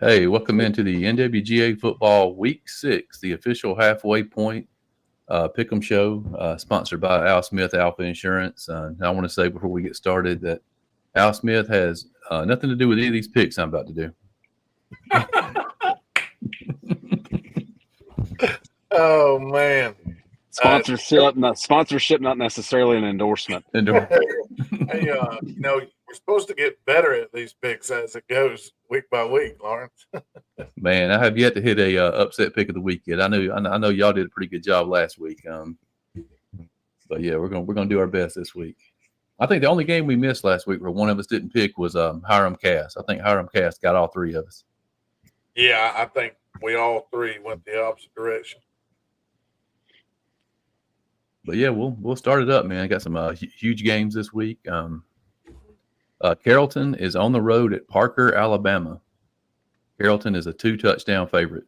Hey, welcome into the NWGA Football Week 6, the official halfway point Pickem show, sponsored by Al Smith Alpha Insurance. I want to say before we get started that Al Smith has nothing to do with any of these picks I'm about to do. Oh man, sponsorship, not necessarily an endorsement. hey, we're supposed to get better at these picks as it goes week by week, Lawrence. Man, I have yet to hit a upset pick of the week yet. I know y'all did a pretty good job last week. But yeah, we're gonna do our best this week. I think the only game we missed last week where one of us didn't pick was Hiram Cass. I think Hiram Cass got all three of us. Yeah, I think we all three went the opposite direction. But yeah, we'll start it up, man. I got some huge games this week. Carrollton is on the road at Parker, Alabama. Carrollton is a 2-touchdown favorite.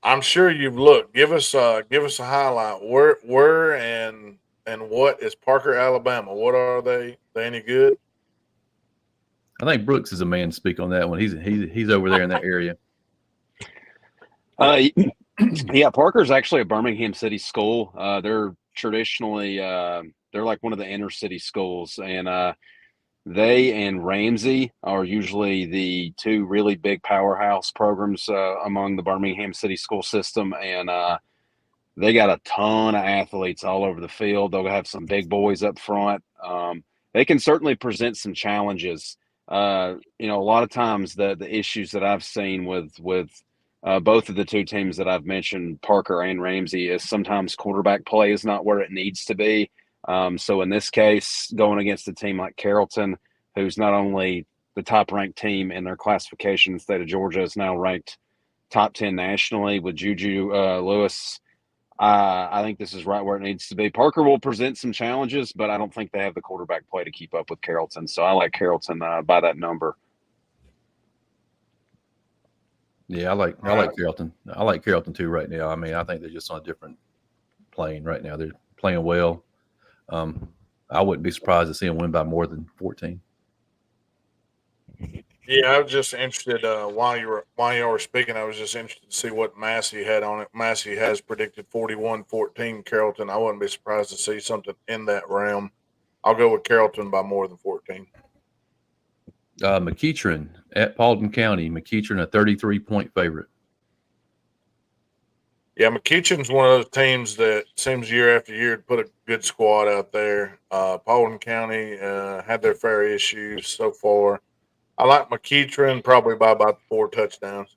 I'm sure you've looked. Give us a highlight. Where and what is Parker, Alabama? What are they? They any good? I think Brooks is a man to speak on that one. He's over there in that area. Yeah, Parker's actually a Birmingham City school. They're traditionally they're like one of the inner city schools, and they and Ramsey are usually the two really big powerhouse programs among the Birmingham City school system, and they got a ton of athletes all over the field. They'll have some big boys up front. They can certainly present some challenges. A lot of times the issues that I've seen with both of the two teams that I've mentioned, Parker and Ramsey, is sometimes quarterback play is not where it needs to be. So in this case, going against a team like Carrollton, who's not only the top-ranked team in their classification in the state of Georgia, is now ranked top 10 nationally with Juju Lewis, I think this is right where it needs to be. Parker will present some challenges, but I don't think they have the quarterback play to keep up with Carrollton. So I like Carrollton by that number. Yeah, I like Carrollton. I like Carrollton too right now. I mean, I think they're just on a different plane right now. They're playing well. I wouldn't be surprised to see them win by more than 14. Yeah, I was just interested while you were speaking. I was just interested to see what Massey had on it. Massey has predicted 41-14 Carrollton. I wouldn't be surprised to see something in that realm. I'll go with Carrollton by more than 14. McEachern at Paulding County. McEachern a 33-point favorite. Yeah, McEachern's one of those teams that seems year after year to put a good squad out there. Paulding County had their fair issues so far. I like McEachern probably by about 4 touchdowns.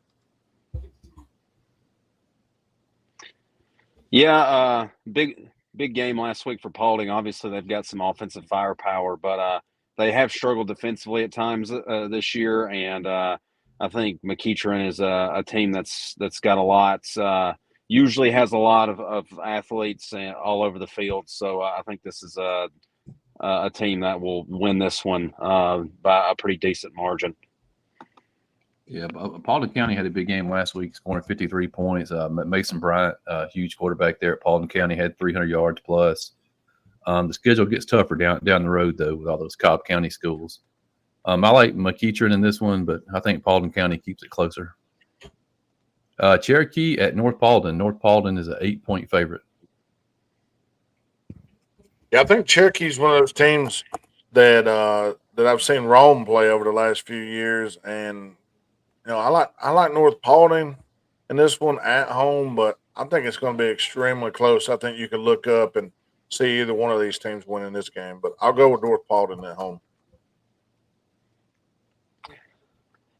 Yeah, big game last week for Paulding. Obviously, they've got some offensive firepower, but they have struggled defensively at times this year. And I think McEachern is a team that's got a lot. Usually has a lot of athletes all over the field. So I think this is a team that will win this one by a pretty decent margin. Yeah, Paulding County had a big game last week, scoring 53 points. Mason Bryant, huge quarterback there at Paulding County, had 300 yards plus. The schedule gets tougher down the road, though, with all those Cobb County schools. I like McEachern in this one, but I think Paulding County keeps it closer. Cherokee at North Paulding. North Paulding is an 8-point favorite. Yeah, I think Cherokee's one of those teams that I've seen Rome play over the last few years, and I like North Paulding in this one at home, but I think it's going to be extremely close. I think you can look up and see either one of these teams winning this game, but I'll go with North Paulding at home.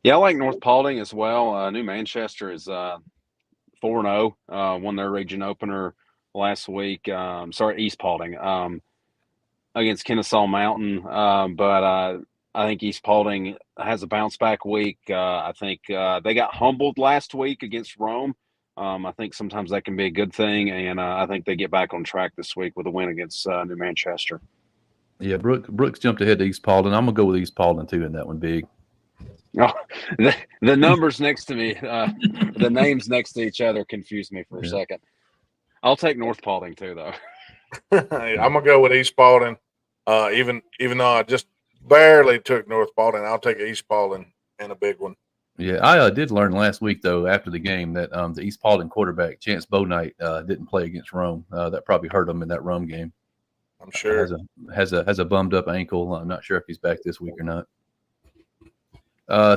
Yeah, I like North Paulding as well. New Manchester is 4-0, won their region opener last week. East Paulding against Kennesaw Mountain. But I think East Paulding has a bounce back week. I think they got humbled last week against Rome. I think sometimes that can be a good thing, and I think they get back on track this week with a win against New Manchester. Yeah, Brooks jumped ahead to East Paulding. I'm going to go with East Paulding, too, in that one, big. Oh, the numbers next to me, the names next to each other confused me for a second. I'll take North Paulding, too, though. I'm going to go with East Paulding. Even though I just barely took North Paulding, I'll take East Paulding in a big one. Yeah, I did learn last week though after the game that the East Paulding quarterback Chance Bownight didn't play against Rome. That probably hurt him in that Rome game. I'm sure. Has a bummed up ankle. I'm not sure if he's back this week or not.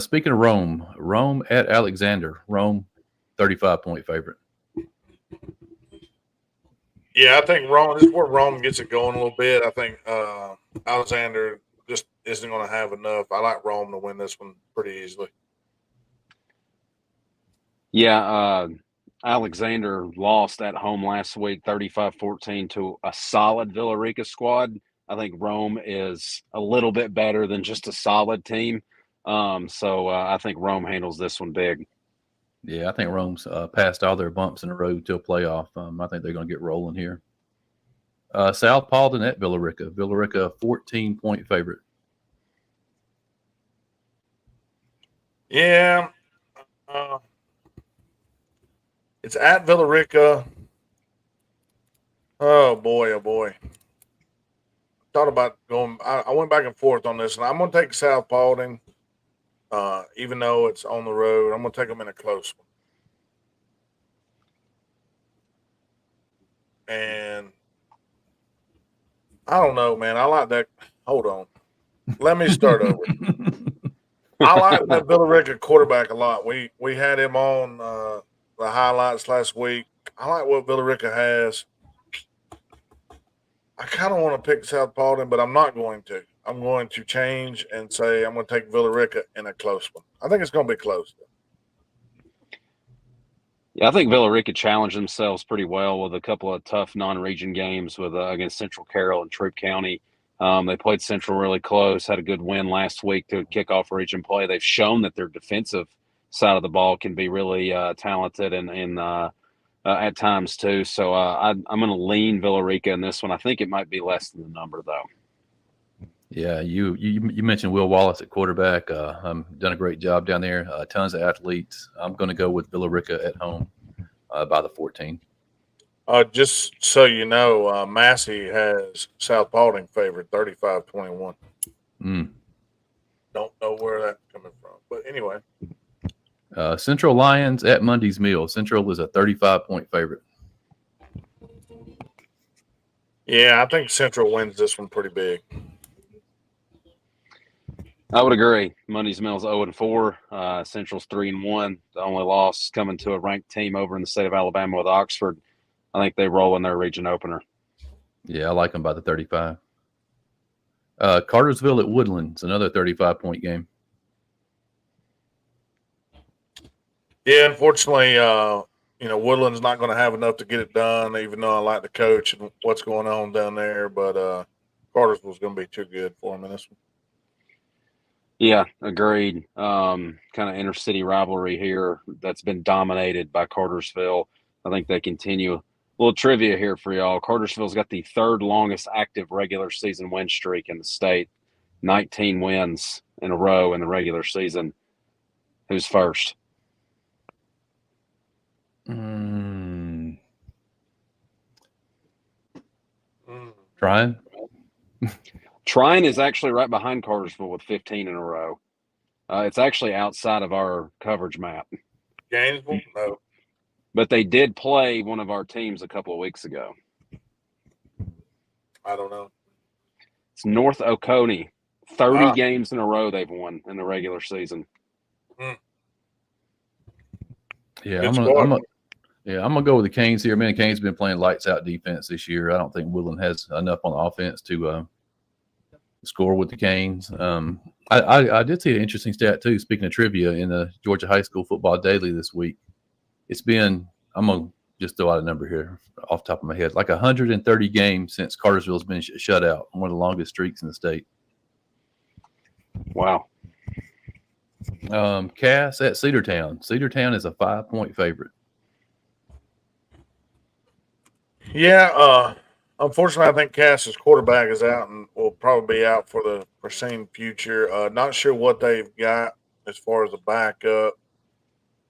Speaking of Rome at Alexander. Rome, 35-point favorite. Yeah, I think Rome. This is where Rome gets it going a little bit. I think Alexander just isn't going to have enough. I like Rome to win this one pretty easily. Yeah, Alexander lost at home last week, 35-14 to a solid Villarica squad. I think Rome is a little bit better than just a solid team. So I think Rome handles this one big. Yeah, I think Rome's passed all their bumps in the road to a playoff. I think they're going to get rolling here. South Paulding at Villarica. Villarica, 14-point favorite. Yeah. It's at Villarica. Oh boy. Thought about going. I went back and forth on this, and I'm going to take South Paulding, even though it's on the road. I'm going to take them in a close one. And I don't know, man. I like that. Hold on. Let me start over. I like that Villarica quarterback a lot. We had him on the highlights last week. I like what Villarica has. I kind of want to pick South Paulding, but I'm not going to. I'm going to change and say I'm going to take Villarica in a close one. I think it's going to be close. Yeah, I think Villarica challenged themselves pretty well with a couple of tough non-region games with against Central Carroll and Troup County. They played Central really close, had a good win last week to kick off region play. They've shown that their defensive side of the ball can be really talented and at times too. So I'm going to lean Villarica in this one. I think it might be less than the number though. Yeah, you mentioned Will Wallace at quarterback. Done a great job down there. Tons of athletes. I'm going to go with Villarica at home by the 14. Just so you know, Massey has South Paulding favored 35-21. Don't know where that's coming from. But anyway. Central Lions at Monday's Mill. Central is a 35-point favorite. Yeah, I think Central wins this one pretty big. I would agree. Monday's Mill's 0-4. Central's 3-1. The only loss coming to a ranked team over in the state of Alabama with Oxford. I think they roll in their region opener. Yeah, I like them by the 35. Cartersville at Woodlands, another 35-point game. Yeah, unfortunately, Woodland's not going to have enough to get it done, even though I like the coach and what's going on down there. But Cartersville's going to be too good for them in this one. Yeah, agreed. Kind of inter-city rivalry here that's been dominated by Cartersville. I think they continue. A little trivia here for y'all. Cartersville's got the third longest active regular season win streak in the state. 19 wins in a row in the regular season. Who's first? Trying? Trine is actually right behind Cartersville with 15 in a row. It's actually outside of our coverage map. Gainesville? No. But they did play one of our teams a couple of weeks ago. I don't know. It's North Oconee. 30 games in a row they've won in the regular season. Yeah, I'm gonna go with the Canes here. Man, Canes been playing lights out defense this year. I don't think Woodland has enough on the offense to score with the Canes. I did see an interesting stat too. Speaking of trivia, in the Georgia High School Football Daily this week, it's been, I'm gonna just throw out a number here off the top of my head, like 130 games since Cartersville's been shut out. One of the longest streaks in the state. Wow. Cass at Cedartown. Cedartown is a 5-point favorite. Yeah, unfortunately, I think Cass's quarterback is out and will probably be out for the foreseen future. Not sure what they've got as far as a backup.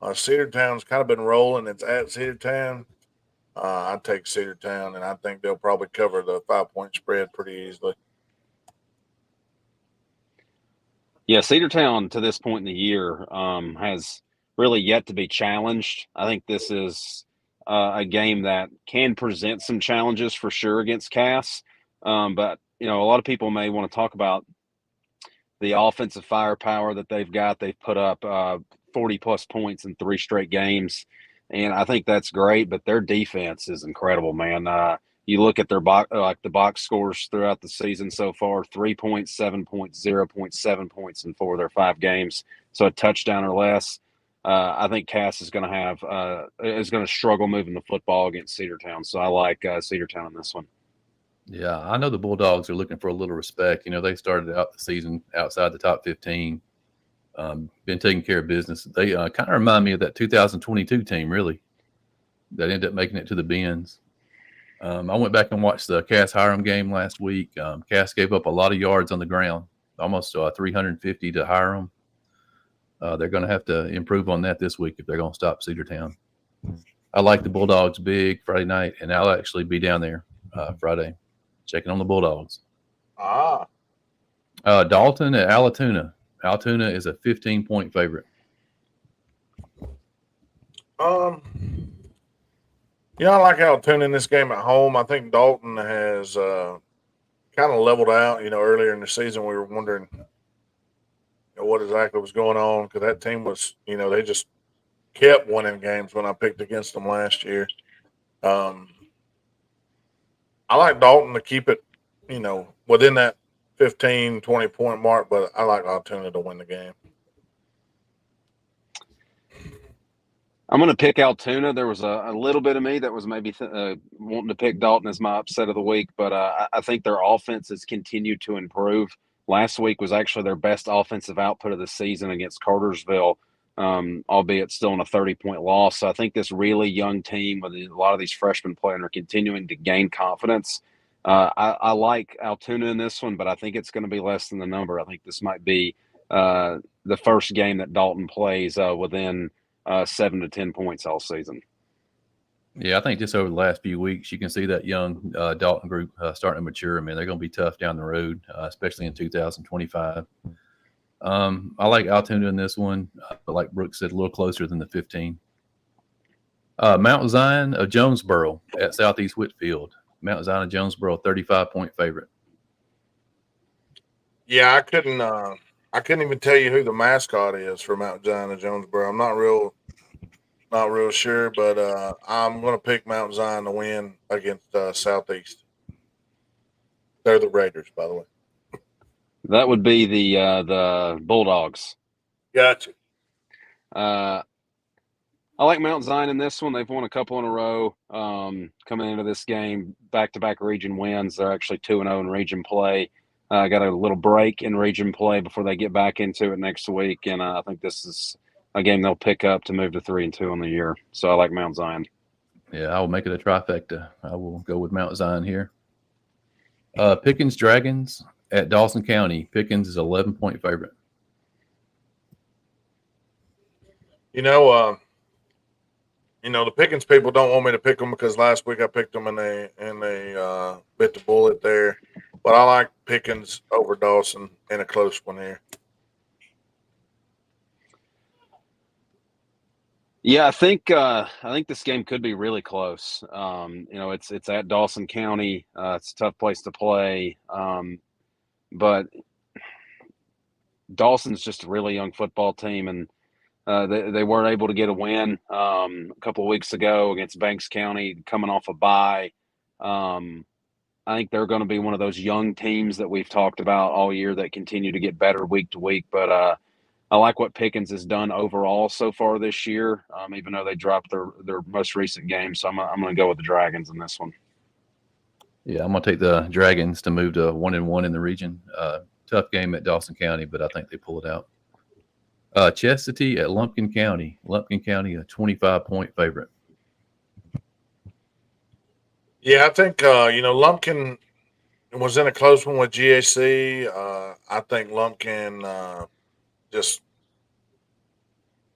Cedartown's kind of been rolling. It's at Cedartown. I'd take Cedartown, and I think they'll probably cover the 5-point spread pretty easily. Yeah, Cedartown to this point in the year has really yet to be challenged. I think this is a game that can present some challenges for sure against Cass. But a lot of people may want to talk about the offensive firepower that they've got. They've put up 40 plus points in 3 straight games, and I think that's great. But their defense is incredible, man. You look at their the box scores throughout the season so far: 3 points, 7 points, 0 points, 7 points in 4 of their 5 games. So a touchdown or less. I think Cass is going to struggle moving the football against Cedartown. So I like Cedartown in this one. Yeah, I know the Bulldogs are looking for a little respect. They started out the season outside the top 15, been taking care of business. They kind of remind me of that 2022 team, really, that ended up making it to the Benz. I went back and watched the Cass Hiram game last week. Cass gave up a lot of yards on the ground, almost 350 to Hiram. They're going to have to improve on that this week if they're going to stop Cedartown. I like the Bulldogs big Friday night, and I'll actually be down there Friday checking on the Bulldogs. Dalton at Alatoona. Alatoona is a 15-point favorite. I like Altoona in this game at home. I think Dalton has kind of leveled out. Earlier in the season, we were wondering what exactly was going on because that team was, they just kept winning games when I picked against them last year. I like Dalton to keep it, within that 15, 20-point mark, but I like Altoona to win the game. I'm going to pick Altoona. There was a little bit of me that was maybe wanting to pick Dalton as my upset of the week, but I think their offense has continued to improve. Last week was actually their best offensive output of the season against Cartersville, albeit still in a 30-point loss. So I think this really young team with a lot of these freshmen playing are continuing to gain confidence. I like Altoona in this one, but I think it's going to be less than the number. I think this might be the first game that Dalton plays within 7 to 10 points all season. Yeah, I think just over the last few weeks, you can see that young Dalton group starting to mature. I mean, they're going to be tough down the road, especially in 2025. I like Altoona in this one, but like Brooks said, a little closer than the 15. Mount Zion of Jonesboro at Southeast Whitfield. Mount Zion of Jonesboro, 35-point favorite. Yeah, I couldn't even tell you who the mascot is for Mount Zion of Jonesboro. I'm not real sure, but I'm going to pick Mount Zion to win against Southeast. They're the Raiders, by the way. That would be the Bulldogs. Gotcha. I like Mount Zion in this one. They've won a couple in a row coming into this game. Back-to-back region wins. They're actually 2-0 in region play. Got a little break in region play before they get back into it next week, and I think this is a game they'll pick up to move to 3-2 on the year. So I like Mount Zion. Yeah, I will make it a trifecta. I will go with Mount Zion here. Pickens Dragons at Dawson County. Pickens is 11-point favorite. The Pickens people don't want me to pick them because last week I picked them and they bit the bullet there. But I like Pickens over Dawson in a close one here. Yeah, I think this game could be really close. It's at Dawson County. It's a tough place to play, but Dawson's just a really young football team, and they weren't able to get a win a couple of weeks ago against Banks County, coming off a bye. I think they're going to be one of those young teams that we've talked about all year that continue to get better week to week. But I like what Pickens has done overall so far this year, even though they dropped their most recent game. So I'm going to go with the Dragons in this one. Yeah, I'm going to take the Dragons to move to 1-1 in the region. Tough game at Dawson County, but I think they pull it out. Chestatee at Lumpkin County. Lumpkin County, a 25-point favorite. Yeah, I think Lumpkin was in a close one with GAC. I think Lumpkin just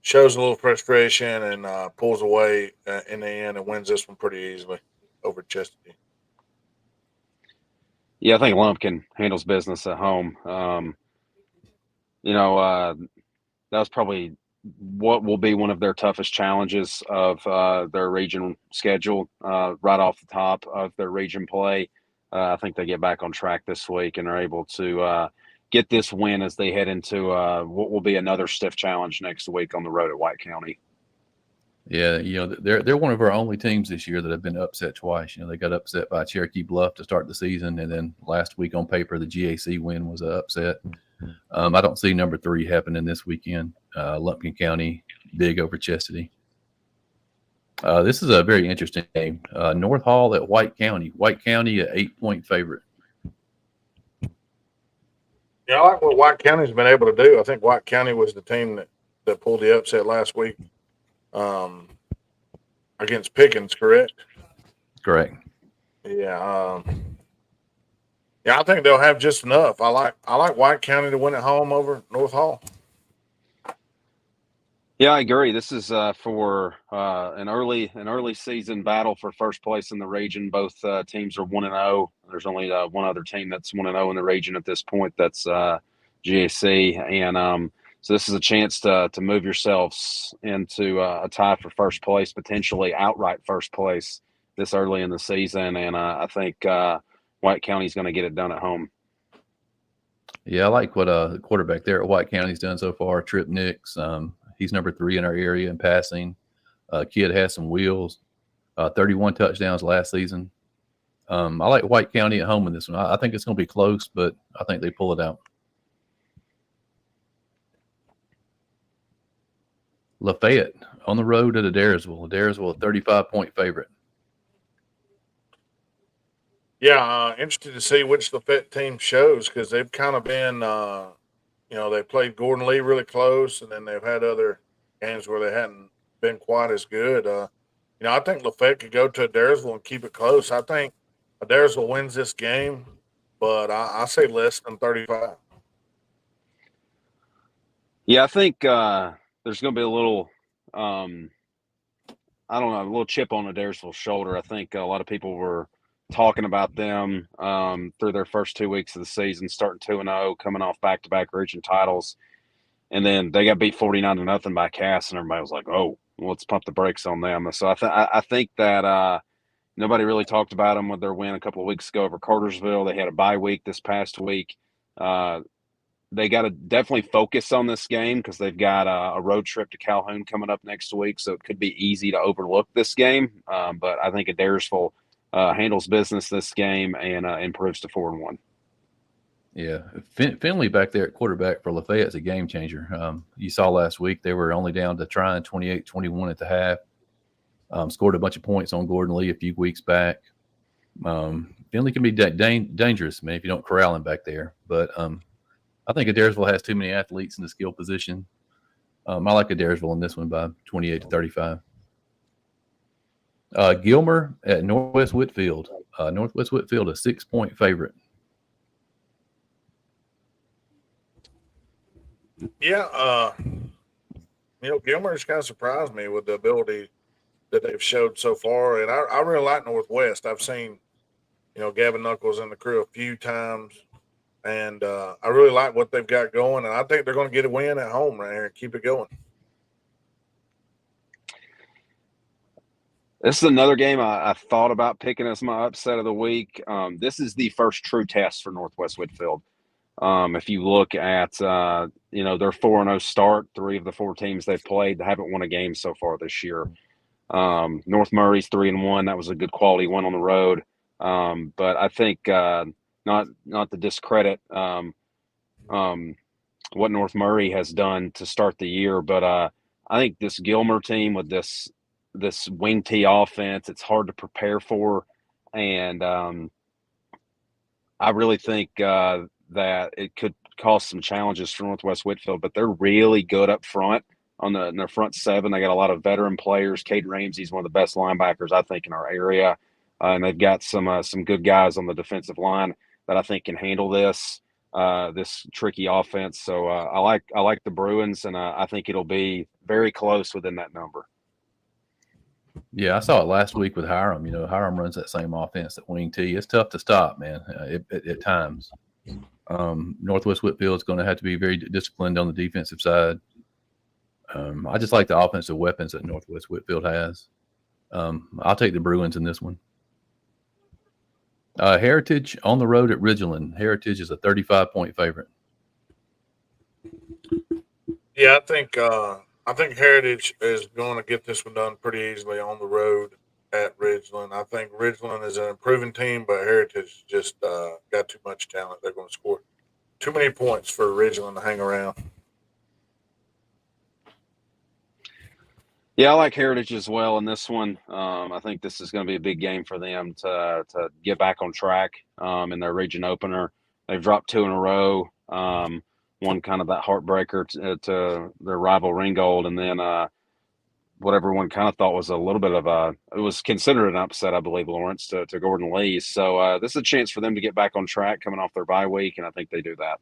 shows a little frustration and pulls away in the end and wins this one pretty easily over Chestatee. Yeah, I think Lumpkin handles business at home. that was probably what will be one of their toughest challenges of their region schedule, right off the top of their region play. I think they get back on track this week and are able to get this win as they head into what will be another stiff challenge next week on the road at White County. Yeah, they're one of our only teams this year that have been upset twice. They got upset by Cherokee Bluff to start the season, and then last week on paper, the GAC win was an upset. I don't see number 3 happening this weekend. Lumpkin County, big over Chastity. This is a very interesting game. North Hall at White County. White County, an 8-point favorite. Yeah, I like what White County's been able to do. I think White County was the team that pulled the upset last week against Pickens, correct? Correct. Yeah. I think they'll have just enough. I like White County to win at home over North Hall. Yeah, I agree. This is for an early season battle for first place in the region. Both teams are 1-0. There's only one other team that's 1-0 in the region at this point. That's GAC, and so this is a chance to move yourselves into a tie for first place, potentially outright first place this early in the season. And I think White County's going to get it done at home. Yeah, I like what the quarterback there at White County's done so far, Trip Nix. He's number 3 in our area in passing. Kid has some wheels. 31 touchdowns last season. I like White County at home in this one. I think it's going to be close, but I think they pull it out. Lafayette on the road at Adairsville. Adairsville, a 35-point favorite. Yeah, interested to see which Lafayette team shows because they've kind of been they played Gordon Lee really close, and then they've had other games where they hadn't been quite as good. I think Lafayette could go to Adairsville and keep it close. I think Adairsville wins this game, but I say less than 35. Yeah, I think there's going to be a little, a little chip on Adairsville's shoulder. I think a lot of people were talking about them through their first 2 weeks of the season, starting 2-0, coming off back-to-back region titles, and then they got beat 49-0 by Cass, and everybody was like, "Oh, well, let's pump the brakes on them." So I think that nobody really talked about them with their win a couple of weeks ago over Cartersville. They had a bye week this past week. They got to definitely focus on this game because they've got a road trip to Calhoun coming up next week, so it could be easy to overlook this game. But I think Adairsville handles business this game and improves to 4-1. Yeah, Finley back there at quarterback for Lafayette's a game changer. You saw last week they were only down to trying 28-21 at the half. Scored a bunch of points on Gordon Lee a few weeks back. Finley can be dangerous, man, if you don't corral him back there. But I think Adairsville has too many athletes in the skill position. I like Adairsville in this one by 28-35. Gilmer at Northwest Whitfield. Northwest Whitfield, a 6-point favorite. Yeah, Gilmer's kind of surprised me with the ability that they've showed so far, and I really like Northwest. I've seen, Gavin Knuckles and the crew a few times, and I really like what they've got going, and I think they're going to get a win at home right here and keep it going. This is another game I thought about picking as my upset of the week. This is the first true test for Northwest Whitfield. If you look at, their 4-0 start, 3 of the 4 teams they've played, they haven't won a game so far this year. North Murray's 3-1. That was a good quality win on the road. But I think not to discredit what North Murray has done to start the year, but I think this Gilmer team with this wing tee offense, it's hard to prepare for, and I really think that it could cause some challenges for Northwest Whitfield, but they're really good up front in their front 7. They got a lot of veteran players. Caden Ramsey's one of the best linebackers, I think, in our area. And they've got some good guys on the defensive line that I think can handle this tricky offense. So I like the Bruins, and I think it'll be very close within that number. Yeah, I saw it last week with Hiram. Hiram runs that same offense, that wing tee. It's tough to stop, man, at times. Northwest Whitfield is going to have to be very disciplined on the defensive side. I just like the offensive weapons that Northwest Whitfield has. I'll take the Bruins in this one. Heritage on the road at Ridgeland. Heritage is a 35-point favorite. Yeah, I think Heritage is going to get this one done pretty easily on the road at Ridgeland. I think Ridgeland is an improving team, but Heritage just got too much talent. They're going to score too many points for Ridgeland to hang around. Yeah, I like Heritage as well in this one. I think this is going to be a big game for them to get back on track in their region opener. They've dropped 2 in a row. One kind of that heartbreaker to their rival Ringgold, and then what everyone kind of thought was a little bit of it was considered an upset, I believe, Lawrence, to Gordon Lee. So this is a chance for them to get back on track coming off their bye week, and I think they do that.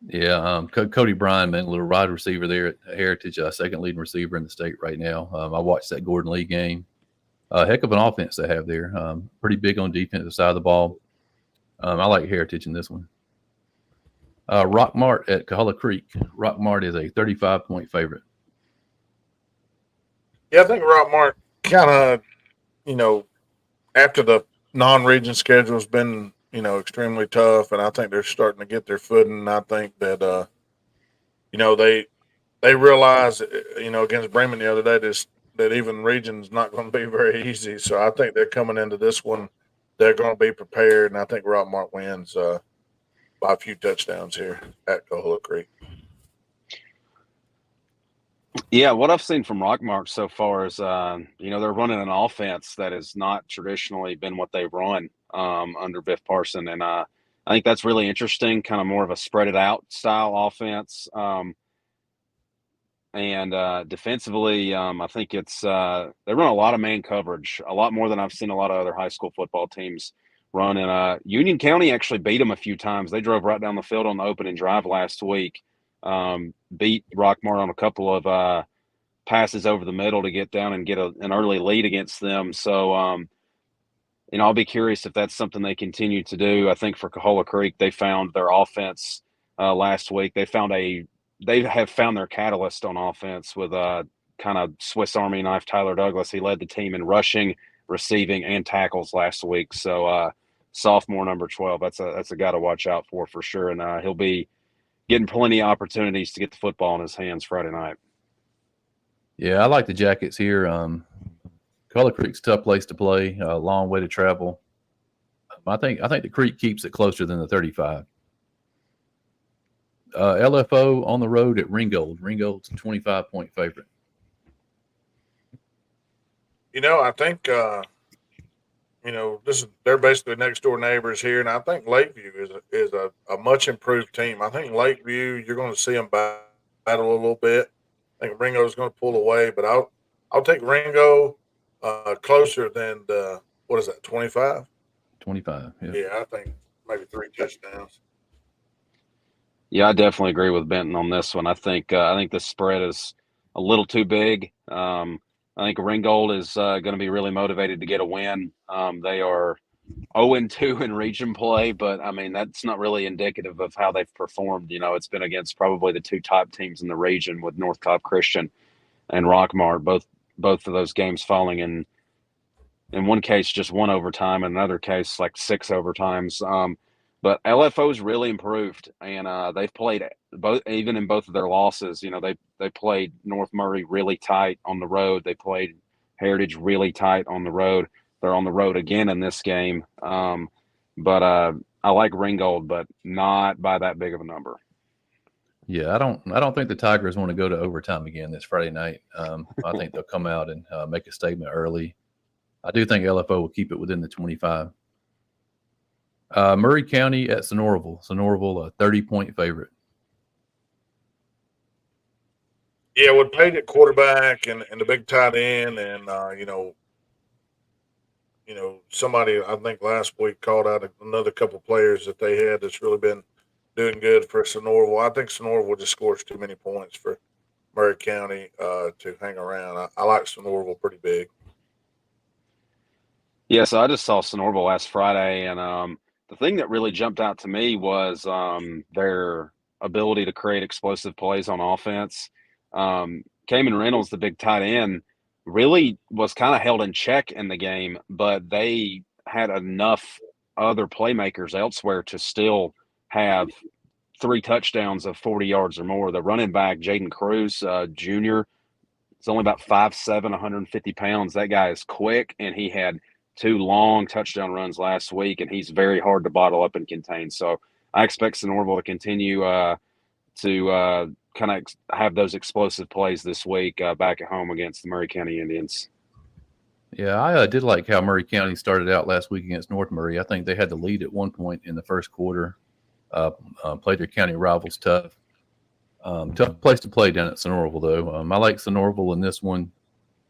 Yeah, Cody Bryan, man, a little wide receiver there at Heritage, second leading receiver in the state right now. I watched that Gordon Lee game. Heck of an offense they have there. Pretty big on defensive side of the ball. I like Heritage in this one. Rockmart at Cahulla Creek. Rockmart is a 35-point favorite. Yeah, I think Rockmart kind of, after the non-region schedule has been, extremely tough, and I think they're starting to get their footing. I think that, they realize, against Bremen the other day, that even region's not going to be very easy. So I think they're coming into this one. They're going to be prepared, and I think Rockmart wins by a few touchdowns here at Cahulla Creek. Yeah, what I've seen from Rockmart so far is, they're running an offense that has not traditionally been what they run under Biff Parson. And I think that's really interesting, kind of more of a spread it out style offense. And defensively, I think they run a lot of man coverage, a lot more than I've seen a lot of other high school football teams run. And Union County actually beat them a few times. They drove right down the field on the opening drive last week. Beat Rockmart on a couple of passes over the middle to get down and get an early lead against them. So, I'll be curious if that's something they continue to do. I think for Cahulla Creek, they found their offense last week. They have found their catalyst on offense with kind of Swiss Army knife Tyler Douglas. He led the team in rushing, receiving, and tackles last week. So, sophomore number 12, that's a guy to watch out for sure. And he'll be getting plenty of opportunities to get the football in his hands Friday night. Yeah, I like the Jackets here. Cahulla Creek's a tough place to play, a long way to travel. I think the Creek keeps it closer than the 35. LFO on the road at Ringgold. Ringgold's a 25-point favorite. I think they're basically next door neighbors here, and I think Lakeview is a much improved team. I think Lakeview, you're going to see them battle a little bit. I think Ringo is going to pull away, but I'll take Ringo closer than 25? 25. Yeah, I think maybe 3 touchdowns. Yeah, I definitely agree with Benton on this one. I think the spread is a little too big. I think Ringgold is going to be really motivated to get a win. They are 0-2 in region play, but I mean that's not really indicative of how they've performed. It's been against probably the 2 top teams in the region with North Cobb Christian and Rockmart. Both of those games falling in one case just 1 overtime, in another case like 6 overtimes. But LFO's really improved, and they've played both, even in both of their losses. They played North Murray really tight on the road. They played Heritage really tight on the road. They're on the road again in this game. But I like Ringgold, but not by that big of a number. Yeah, I don't think the Tigers want to go to overtime again this Friday night. I think they'll come out and make a statement early. I do think LFO will keep it within the 25. Murray County at Sonoraville. Sonoraville, a 30-point favorite. Yeah, with Page at quarterback and the big tight end, and somebody I think last week called out another couple players that they had that's really been doing good for Sonoraville. I think Sonoraville just scores too many points for Murray County to hang around. I like Sonoraville pretty big. Yeah, so I just saw Sonoraville last Friday, and the thing that really jumped out to me was their ability to create explosive plays on offense. Kamen Reynolds, the big tight end, really was kind of held in check in the game, but they had enough other playmakers elsewhere to still have 3 touchdowns of 40 yards or more. The running back, Jaden Cruz Jr., is only about 5'7", 150 pounds. That guy is quick, and he had 2 long touchdown runs last week, and he's very hard to bottle up and contain. So I expect Sonoraville to continue to kind of have those explosive plays this week back at home against the Murray County Indians. Yeah, I did like how Murray County started out last week against North Murray. I think they had the lead at one point in the first quarter. Played their county rivals tough. Tough place to play down at Sonoraville, though. I like Sonoraville in this one,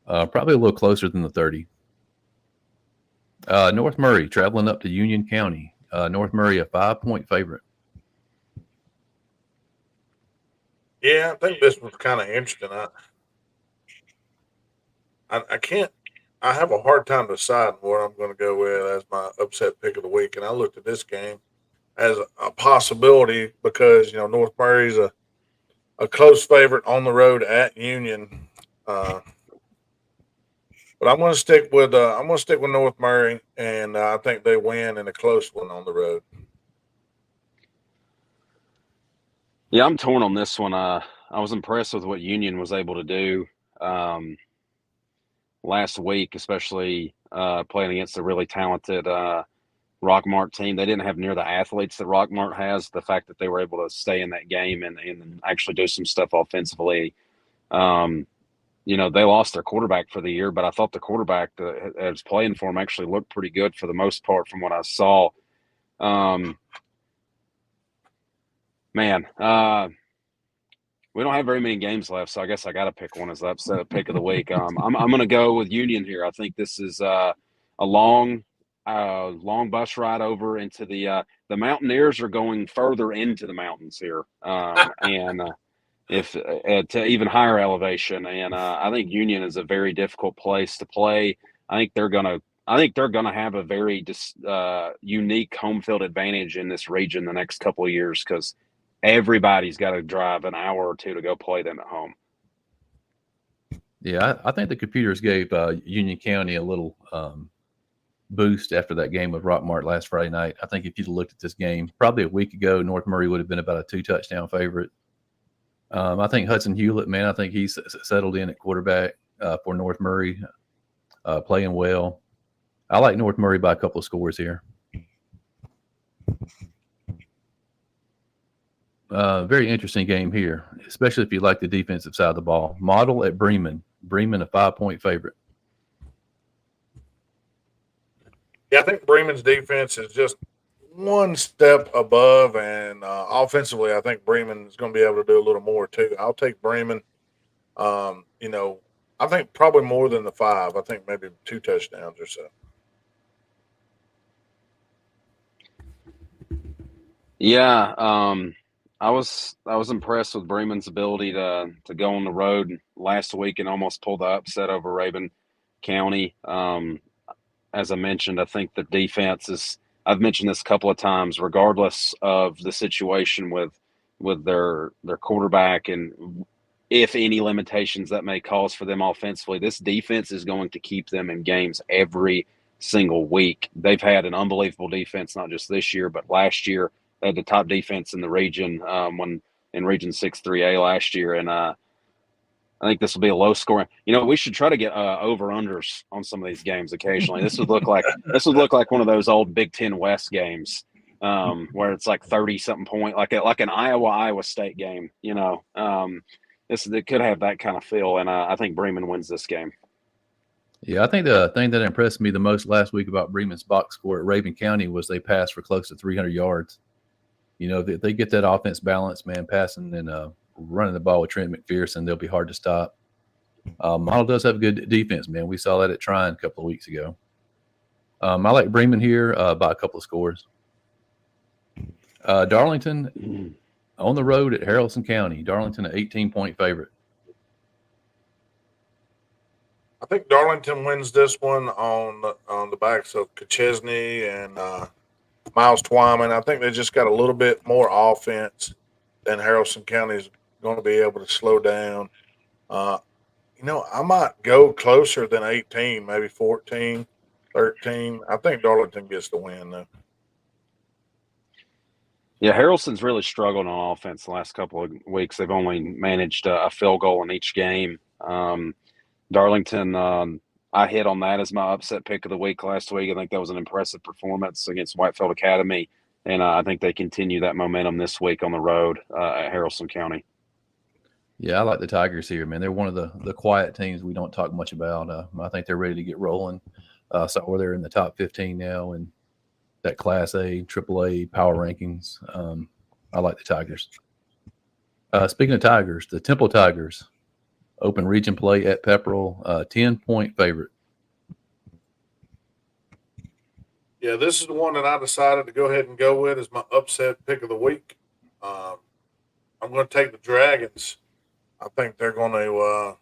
probably a little closer than the 30. North Murray traveling up to Union County. North Murray a 5-point favorite. Yeah, I think this was kind of interesting. I can't. I have a hard time deciding what I'm going to go with as my upset pick of the week, and I looked at this game as a possibility because North Murray's a close favorite on the road at Union, but I'm going to stick with North Murray, and I think they win in a close one on the road. Yeah, I'm torn on this one. I was impressed with what Union was able to do last week, especially playing against a really talented Rockmart team. They didn't have near the athletes that Rockmart has. The fact that they were able to stay in that game and actually do some stuff offensively. They lost their quarterback for the year, but I thought the quarterback that was playing for them actually looked pretty good for the most part from what I saw. We don't have very many games left, so I guess I got to pick one as the upset pick of the week. I'm going to go with Union here. I think this is a long bus ride over into the Mountaineers are going further into the mountains here, and if to even higher elevation. And I think Union is a very difficult place to play. I think they're gonna have a very unique home field advantage in this region the next couple of years because everybody's got to drive an hour or two to go play them at home. Yeah, I think the computers gave Union County a little boost after that game with Rockmart last Friday night. I think if you'd looked at this game probably a week ago, North Murray would have been about a 2-touchdown favorite. I think Hudson Hewlett, man, I think he's settled in at quarterback for North Murray, playing well. I like North Murray by a couple of scores here. Very interesting game here, especially if you like the defensive side of the ball. Model at Bremen. Bremen a 5-point favorite. Yeah, I think Bremen's defense is just one step above, and offensively, I think Bremen is going to be able to do a little more too. I'll take Bremen. I think probably more than the 5. I think maybe 2 touchdowns or so. Yeah, I was impressed with Bremen's ability to go on the road last week and almost pull the upset over Rabun County. As I mentioned, I think the defense is. I've mentioned this a couple of times. Regardless of the situation with their quarterback and if any limitations that may cause for them offensively, this defense is going to keep them in games every single week. They've had an unbelievable defense, not just this year, but last year. They had the top defense in the region when in Region 6 3A last year, and I think this will be a low scoring. We should try to get over unders on some of these games occasionally. This would look like one of those old Big Ten West games where it's like 30-something point, like an Iowa State game. It could have that kind of feel, and I think Bremen wins this game. Yeah, I think the thing that impressed me the most last week about Bremen's box score at Rabun County was they passed for close to 300 yards. If they get that offense balance, man, passing and running the ball with Trent McPherson, they'll be hard to stop. Model does have a good defense, man. We saw that at Trine a couple of weeks ago. I like Bremen here by a couple of scores. Darlington on the road at Haralson County. Darlington an 18-point favorite. I think Darlington wins this one on the backs of Kachesney and Miles Twyman. I think they just got a little bit more offense than Haralson County is going to be able to slow down. Uh, I might go closer than 18, maybe 14, 13. I think Darlington gets the win, though. Yeah, Harrelson's really struggled on offense the last couple of weeks. They've only managed a field goal in each game. Darlington, I hit on that as my upset pick of the week last week. I think that was an impressive performance against Whitefield Academy, and I think they continue that momentum this week on the road at Haralson County. Yeah, I like the Tigers here, man. They're one of the quiet teams we don't talk much about. I think they're ready to get rolling. So they're in the top 15 now, and that Class A, AAA power rankings. I like the Tigers. Speaking of Tigers, the Temple Tigers open region play at Pepperell, 10-point favorite. Yeah, this is the one that I decided to go ahead and go with as my upset pick of the week. I'm going to take the Dragons. I think they're going to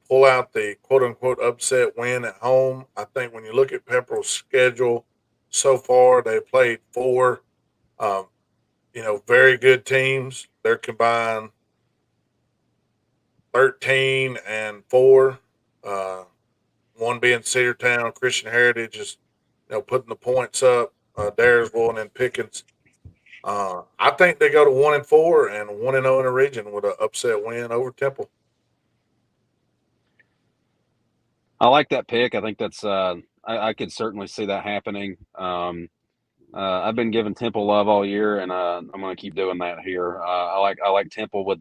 pull out the quote unquote upset win at home. I think when you look at Pepperell's schedule so far, they played four, very good teams. They're combined 13 and 4. One being Cedartown, Christian Heritage is, putting the points up. Dyersville and then Pickens. I think they go to 1-4 and 1-0 in the region with an upset win over Temple. I like that pick. I think that's I could certainly see that happening. I've been giving Temple love all year, and I'm going to keep doing that here. I like Temple with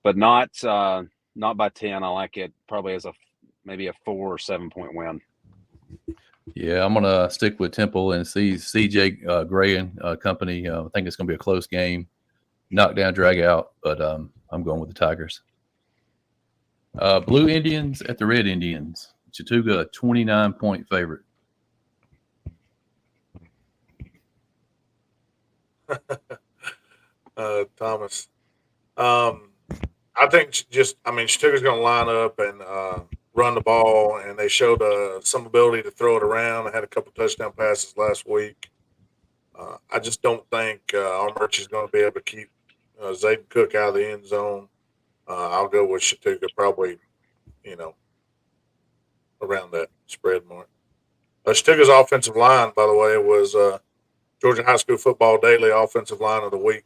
but not by 10. I like it probably as maybe a 4 or 7 point win. Yeah, I'm gonna stick with Temple and see CJ Gray and company. I think it's gonna be a close game, knock down, drag out, but I'm going with the Tigers. Blue Indians at the Red Indians. Chattooga, 29-point favorite. Thomas. I think Chattooga's going to line up and run the ball, and they showed some ability to throw it around. I had a couple touchdown passes last week. I just don't think Armurchie is going to be able to keep Zayden Cook out of the end zone. I'll go with Chattooga probably, around that spread mark. Chattooga's offensive line, by the way, was Georgia High School Football Daily Offensive Line of the Week.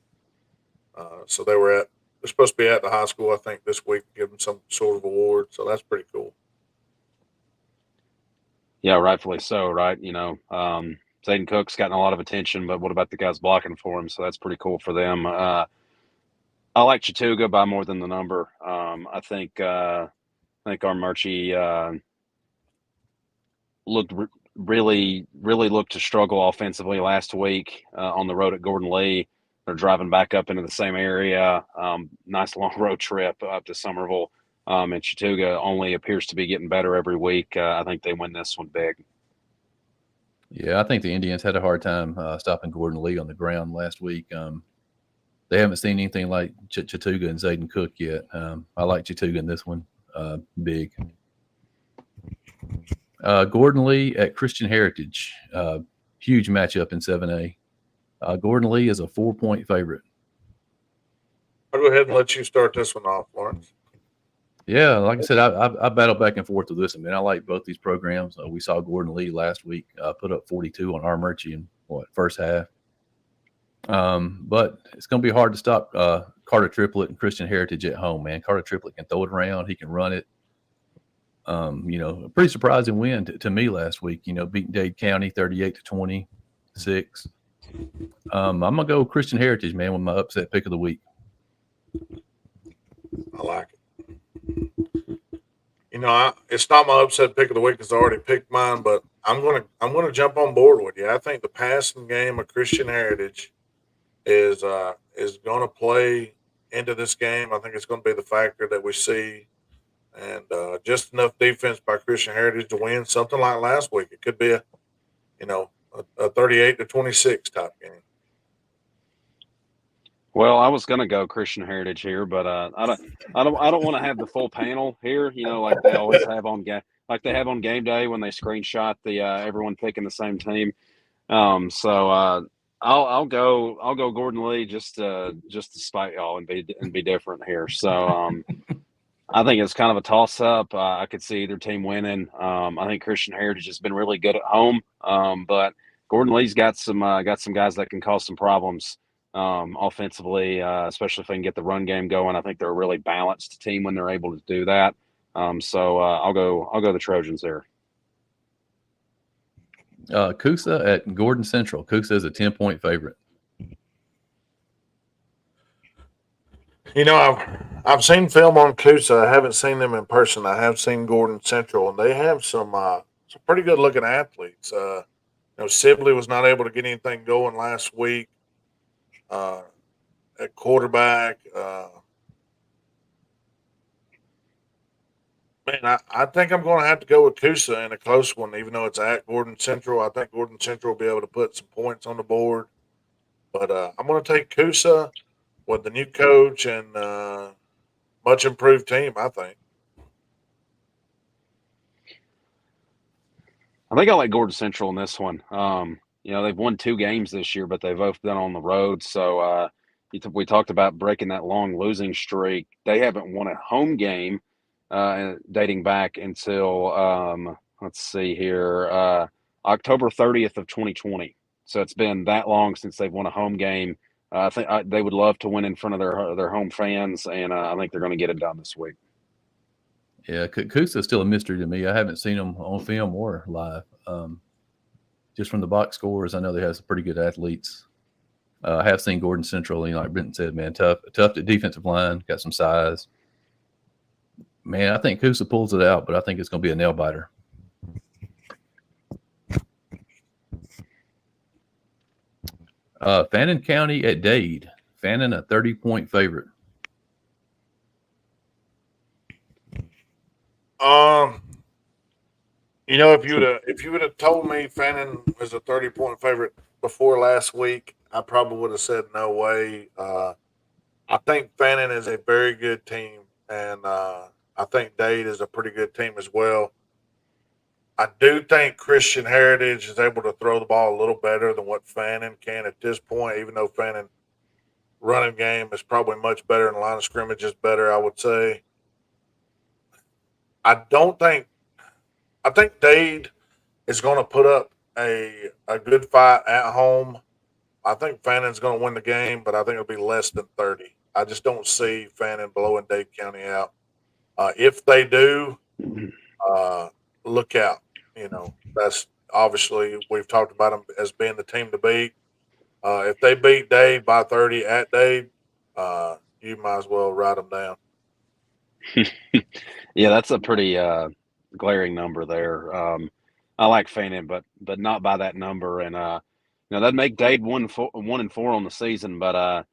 So they're supposed to be at the high school, I think, this week, give them some sort of award. So that's pretty cool. Yeah, rightfully so, right? Zayden Cook's gotten a lot of attention, but what about the guys blocking for him? So that's pretty cool for them. I like Chattooga by more than the number. I think Armurchie really looked to struggle offensively last week on the road at Gordon Lee. They're driving back up into the same area. Nice long road trip up to Somerville. And Chattooga only appears to be getting better every week. I think they win this one big. Yeah, I think the Indians had a hard time stopping Gordon Lee on the ground last week. They haven't seen anything like Chattooga and Zayden Cook yet. I like Chattooga in this one, big. Gordon Lee at Christian Heritage, huge matchup in 7A. Gordon Lee is a 4-point favorite. I'll go ahead and let you start this one off, Lawrence. Yeah, like I said, I battled back and forth with this one, man. I like both these programs. We saw Gordon Lee last week put up 42 on Armurchie in first half. But it's going to be hard to stop Carter Triplett and Christian Heritage at home, man. Carter Triplett can throw it around. He can run it. A pretty surprising win to me last week, beating Dade County 38-26. I'm going to go Christian Heritage, man, with my upset pick of the week. I like it. It's not my upset pick of the week because I already picked mine, but I'm gonna jump on board with you. I think the passing game of Christian Heritage is going to play into this game. I think it's going to be the factor that we see, and just enough defense by Christian Heritage to win something like last week. It could be a 38-26 type game. Well, I was going to go Christian Heritage here, but I don't want to have the full panel here. Like they always have on game day when they screenshot the everyone picking the same team. I'll go Gordon Lee just to spite y'all and be different here. So I think it's kind of a toss up. I could see either team winning. I think Christian Heritage has been really good at home, but Gordon Lee's got some guys that can cause some problems offensively, especially if they can get the run game going. I think they're a really balanced team when they're able to do that. I'll go the Trojans there. Coosa at Gordon Central. Coosa is a 10-point favorite. I've seen film on Coosa. I haven't seen them in person. I have seen Gordon Central, and they have some pretty good looking athletes. Sibley was not able to get anything going last week at quarterback. I think I'm going to have to go with Coosa in a close one, even though it's at Gordon Central. I think Gordon Central will be able to put some points on the board. But I'm going to take Coosa with the new coach and much improved team, I think. I think I like Gordon Central in this one. They've won 2 games this year, but they've both been on the road. So we talked about breaking that long losing streak. They haven't won a home game dating back until let's see here, October 30th of 2020. So it's been that long since they've won a home game. I think they would love to win in front of their home fans, and I think they're going to get it done this week. Yeah, Coosa is still a mystery to me. I haven't seen them on film or live. Just from the box scores, I know they have some pretty good athletes. I have seen Gordon Central. Like Brenton said, man, tough at defensive line, got some size. Man, I think Coosa pulls it out, but I think it's going to be a nail biter. Fannin County at Dade. Fannin a 30-point favorite. If you would have told me Fannin was a 30-point favorite before last week, I probably would have said no way. I think Fannin is a very good team, and I think Dade is a pretty good team as well. I do think Christian Heritage is able to throw the ball a little better than what Fannin can at this point, even though Fannin running game is probably much better and the line of scrimmage is better, I would say. I think Dade is going to put up a good fight at home. I think Fannin's going to win the game, but I think it'll be less than 30. I just don't see Fannin blowing Dade County out. If they do, look out. That's obviously we've talked about them as being the team to beat. If they beat Dade by 30 at Dade, you might as well write them down. Yeah, that's a pretty glaring number there. I like Fannin, but not by that number. And that'd make Dade 1-4 on the season, but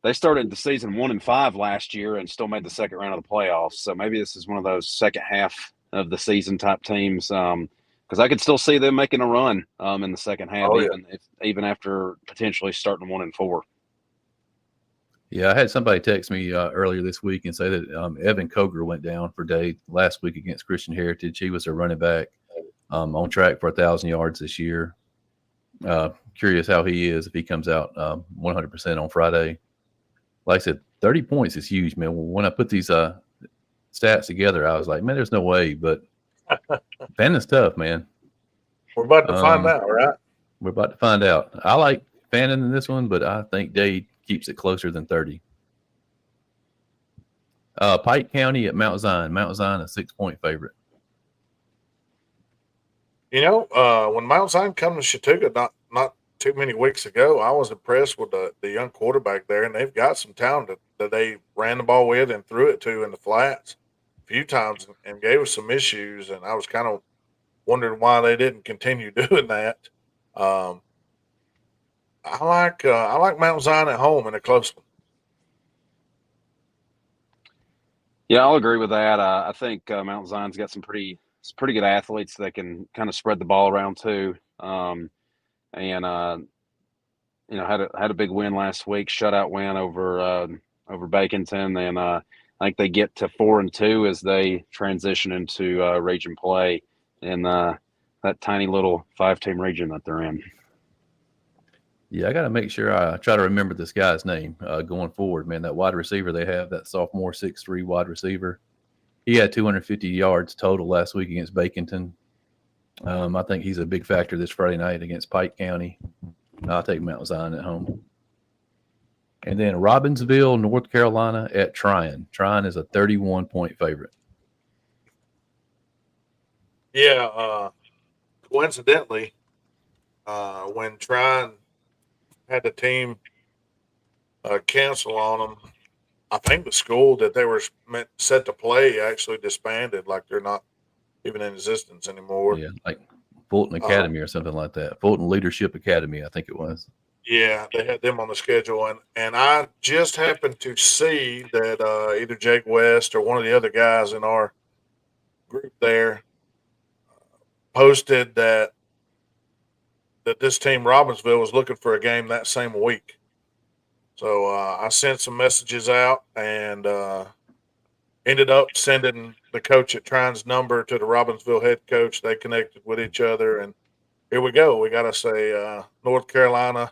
they started the season 1-5 last year and still made the second round of the playoffs. So maybe this is one of those second half of the season type teams. Because I could still see them making a run in the second half, even after potentially starting 1-4. Yeah, I had somebody text me earlier this week and say that Evan Koger went down for Dade last week against Christian Heritage. He was their running back, on track for 1,000 yards this year. Curious how he is if he comes out 100% on Friday. Like I said, 30 points is huge, man. When I put these stats together, I was like, man, there's no way. But Fannin's tough, man. We're about to find out, right? We're about to find out. I like Fannin in this one, but I think Dade keeps it closer than 30. Pike County at Mount Zion. Mount Zion a 6-point favorite. When Mount Zion come to Chattooga not too many weeks ago, I was impressed with the young quarterback there, and they've got some talent that they ran the ball with and threw it to in the flats a few times and gave us some issues, and I was kind of wondering why they didn't continue doing that. I like Mount Zion at home in a close one. Yeah, I'll agree with that. I think Mount Zion's got some pretty good athletes that can kind of spread the ball around too. And had a big win last week, shutout win over Baconton, and I think they get to 4-2 as they transition into region play in that tiny little 5-team region that they're in. Yeah, I got to make sure I try to remember this guy's name going forward, man. That wide receiver they have, that sophomore 6'3" wide receiver, he had 250 yards total last week against Baconton. I think he's a big factor this Friday night against Pike County. I'll take Mount Zion at home. And then Robbinsville, North Carolina at Tryon. Tryon is a 31-point favorite. Yeah, coincidentally, when Tryon had the team cancel on them, I think the school that they were set to play actually disbanded, like they're not even in existence anymore. Yeah, like Fulton Academy or something like that. Fulton Leadership Academy, I think it was. Yeah, they had them on the schedule, and I just happened to see that either Jake West or one of the other guys in our group there posted that this team Robbinsville was looking for a game that same week. So I sent some messages out and ended up sending the coach at Tryon's number to the Robbinsville head coach. They connected with each other, and here we go. We got us a North Carolina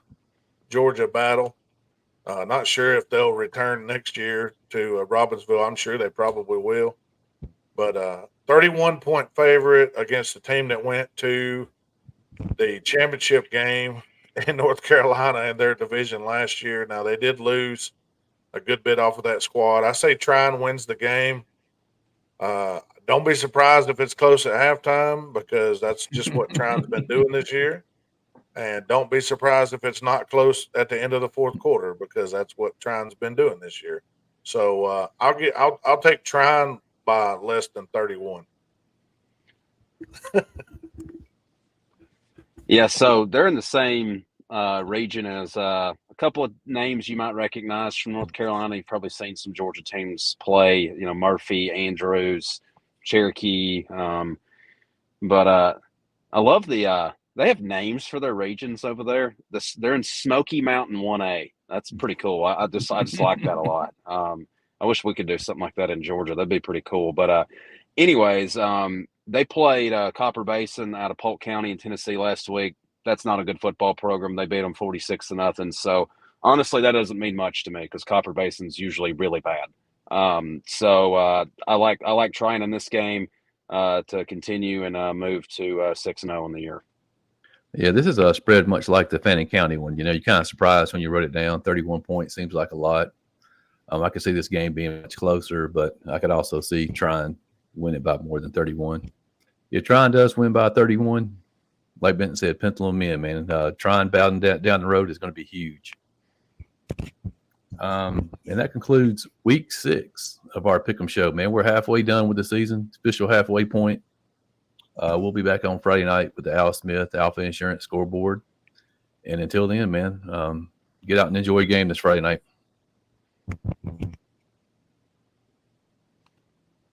Georgia battle. Not sure if they'll return next year to Robbinsville. I'm sure they probably will. But 31-point favorite against the team that went to the championship game in North Carolina in their division last year. Now, they did lose a good bit off of that squad. I say Tryon wins the game. Don't be surprised if it's close at halftime because that's just what Tryon's been doing this year. And don't be surprised if it's not close at the end of the fourth quarter because that's what Tryon's been doing this year. So I'll take Tryon by less than 31. Yeah, so they're in the same region as a couple of names you might recognize from North Carolina. You've probably seen some Georgia teams play, Murphy, Andrews, Cherokee. But I love they have names for their regions over there. They're in Smoky Mountain 1A. That's pretty cool. I just like that a lot. I wish we could do something like that in Georgia. That'd be pretty cool. But anyways, they played Copper Basin out of Polk County in Tennessee last week. That's not a good football program. They beat them 46-0. So honestly, that doesn't mean much to me because Copper Basin's usually really bad. So I like trying in this game to continue and move to 6-0 in the year. Yeah, this is a spread much like the Fannin County one. You're kind of surprised when you wrote it down. 31 points seems like a lot. I could see this game being much closer, but I could also see Tryon win it by more than 31. If Tryon does win by 31, like Benton said, pencil them in, man. Tryon down the road is going to be huge. And that concludes week 6 of our Pickem show, man. We're halfway done with the season, official halfway point. We'll be back on Friday night with the Al Smith Alpha Insurance scoreboard. And until then, man, get out and enjoy a game this Friday night.